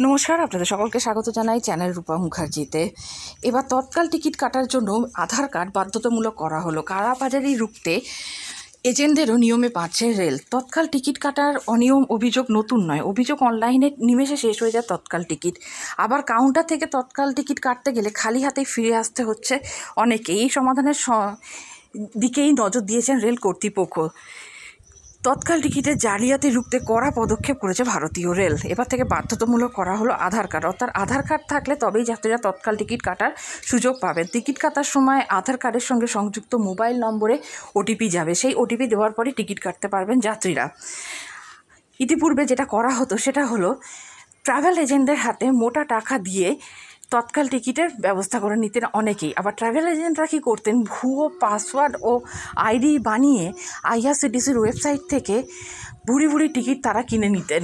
নমস্কার, আপনাদের সকলকে স্বাগত জানাই চ্যানেল রূপা মুখার্জিতে। এবার তৎকাল টিকিট কাটার জন্য আধার কার্ড বাধ্যতামূলক করা হলো। কারাবাজারি রুখতে এজেন্টদেরও নিয়মে পাচ্ছে রেল। তৎকাল টিকিট কাটার অনিয়ম অভিযোগ নতুন নয়, অভিযোগ অনলাইনে নিমেষে শেষ হয়ে যায় তৎকাল টিকিট। আবার কাউন্টার থেকে তৎকাল টিকিট কাটতে গেলে খালি হাতেই ফিরে আসতে হচ্ছে অনেকে। এই সমাধানের দিকেই নজর দিয়েছেন রেল কর্তৃপক্ষ। তৎকাল টিকিটের জালিয়াতি রুখতে কড়া পদক্ষেপ করেছে ভারতীয় রেল। এবার থেকে বাধ্যতামূলক করা হলো আধার কার্ড, অর্থাৎ আধার কার্ড থাকলে তবেই যাত্রীরা তৎকাল টিকিট কাটার সুযোগ পাবেন। টিকিট কাটার সময় আধার কার্ডের সঙ্গে সংযুক্ত মোবাইল নম্বরে ওটিপি যাবে, সেই ওটিপি দেওয়ার পরে টিকিট কাটতে পারবেন যাত্রীরা। ইতিপূর্বে যেটা করা হতো সেটা হলো ট্রাভেল এজেন্টদের হাতে মোটা টাকা দিয়ে তৎকাল টিকিটের ব্যবস্থা করে নিতেন অনেকেই। আবার ট্রাভেল এজেন্টরা কী করতেন, ভুয়ো পাসওয়ার্ড ও আইডি বানিয়ে আইআরসিটিসির ওয়েবসাইট থেকে ভুরি ভুরি টিকিট তারা কিনে নিতেন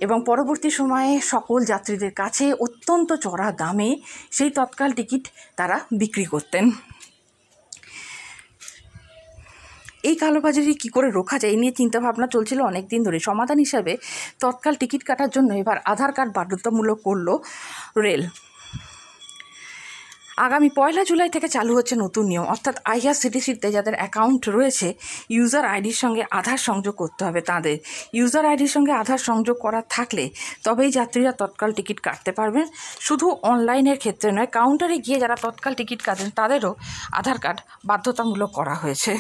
এবং পরবর্তী সময়ে সকল যাত্রীদের কাছে অত্যন্ত চড়া দামে সেই তৎকাল টিকিট তারা বিক্রি করতেন। এই কালোবাজারি কী করে রোখা যায়, এই নিয়ে চিন্তাভাবনা চলছিল অনেক দিন ধরে। সমাধান হিসাবে তৎকাল টিকিট কাটার জন্য এবার আধার কার্ড বাধ্যতামূলক করল রেল। আগামী 1 জুলাই থেকে চালু হচ্ছে নতুন নিয়ম, অর্থাৎ আইআরসিটিসিতে যাদের অ্যাকাউন্ট রয়েছে ইউজার আইডির সঙ্গে আধার সংযোগ করতে হবে তাদের। ইউজার আইডির সঙ্গে আধার সংযোগ করা থাকলে তবেই যাত্রীরা তৎকাল টিকিট কাটতে পারবেন। শুধু অনলাইনের ক্ষেত্রে নয়, কাউন্টারে গিয়ে যারা তৎকাল টিকিট কাটেন তাদেরও আধার কার্ড বাধ্যতামূলক করা হয়েছে।